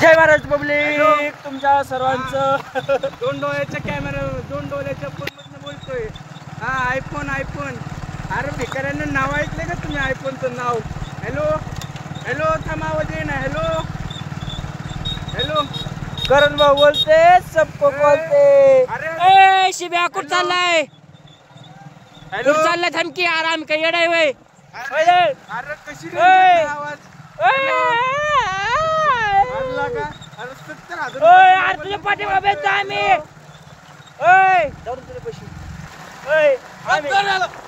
जय Maharaj public, तुमच्या सर्वांचं दोन डोळ्याच्या कॅमेरा, दोन डोळ्याच्या फोनमधून बोलतोय. हा आयफोन. अरे भिकाऱ्यांना नाव ऐकले का तुम्ही? आयफोनचं नाव. हॅलो थांबा, आवाज ये ना. हॅलो करण भाऊ बोलते, सबको बोलते. अरे शिब्या कुठं चाललाय? हॅलो कुठं चाललाय? थांबकी आराम काय येडाय वय? अरे कशी आवाज आणला का? अरे 70,000 अरे तुझ्या पाठीमागे बेतो आम्ही.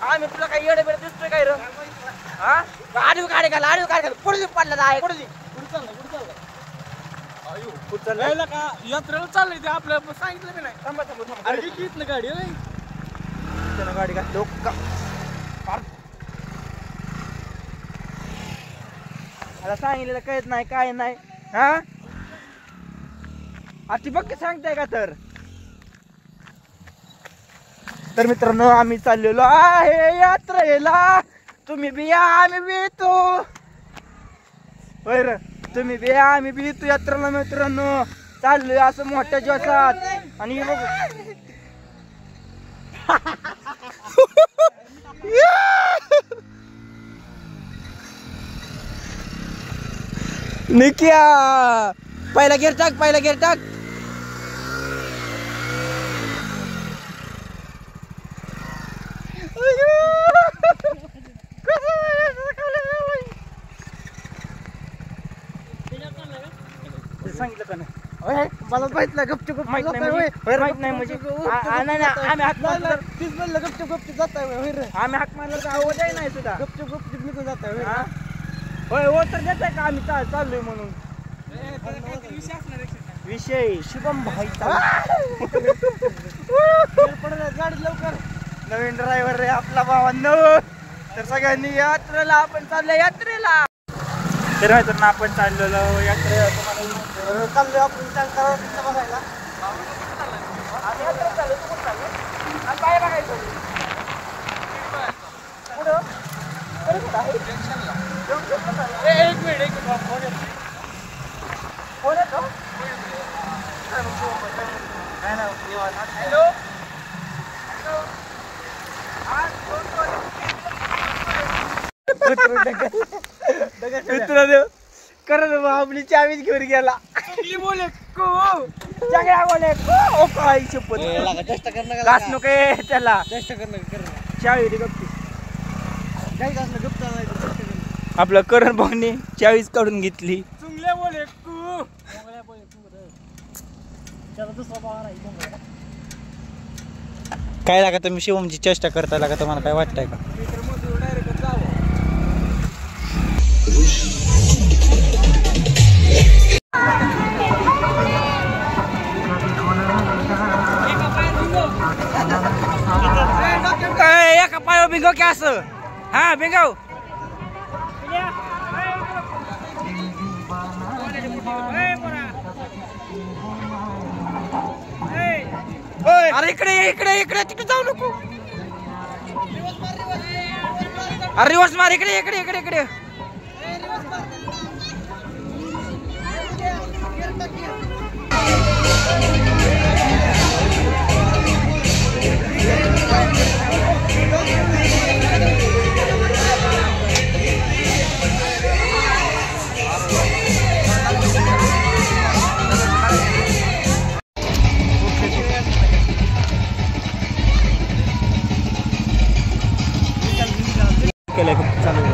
आम्ही तुला काही येडे बेडे दिसतोय काय रे? आडवी काढे घाल पुढे पडला आहे. चाललं का? यात्रेला चाललंय ते आपल्या सांगितलं मी नाही. थांबा. अरे किती गाडी होय? गाडी का लोक मला सांगितलेलं कळत नाही, काय नाही. हा आती बघ सांगताय का? तर मित्रांनो, आम्ही चाललेलो आहे यात्रेला. तुम्ही बी या, आम्ही बी येतो. बर, तुम्ही बी या, आम्ही बी येतो यात्रेला. मित्रांनो चाललोय असं मोठ्या जोशात. आणि हे बघ निकिया, पहिला गेर टाक. सांगितलं का नाही? मला माहित नाही. गपचूप माहित नाही म्हणजे आम्ही हाक मारला, गपचूप जात आहे. आम्ही हाक मारला तर आवाज आहे नाही सुद्धा. गपचूप निघून जात आहे. होय हो, तर देत आहे का आम्ही चाललोय म्हणून? विषय शुभम भाईचा. गाडी लवकर. नवीन ड्रायव्हर रे आपला भावांनो. तर सगळ्यांनी यात्रेला, आपण चाललोय यात्रेला. तर माहिती आपण चाललेलो यात्रेला. तुम्हाला चाललोय आपण बघायला. काय बघायचं पुढं? एक मिनिट फोन येतो. हॅलो. मित्रांनो, करण आपली चावीच घेऊन गेला. बोले चांगला बोले ओ काय शपथ. घास नको आहे त्याला. चावी दे गप्पी. आपलं करण भाऊने चावीच काढून घेतली. चुंगले बोले काय लागा तुम्ही शिवमची चेष्टा करता लागा? तुम्हाला काय वाटतंय का? एका पायो बिंगो क्या असं? हा बिंगो. अरे इकडे तिकडे जाऊ नको. अरे रिवर्स मार. इकडे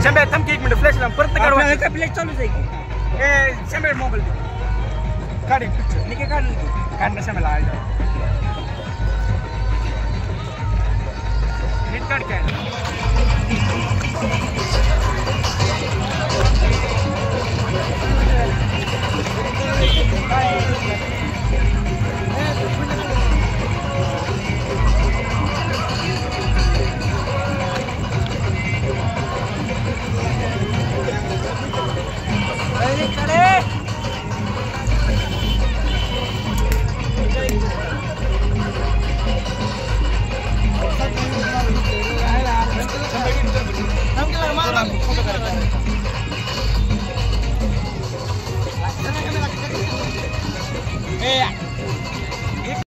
शंभर थमकी 1 मिनिट. फ्लॅश लांब परत काढवा. फ्लॅश चालूच आहे की? ए शंभर मोबाईल काढ पिक्चर. निके काढ शंभर नीट काढ काय. ए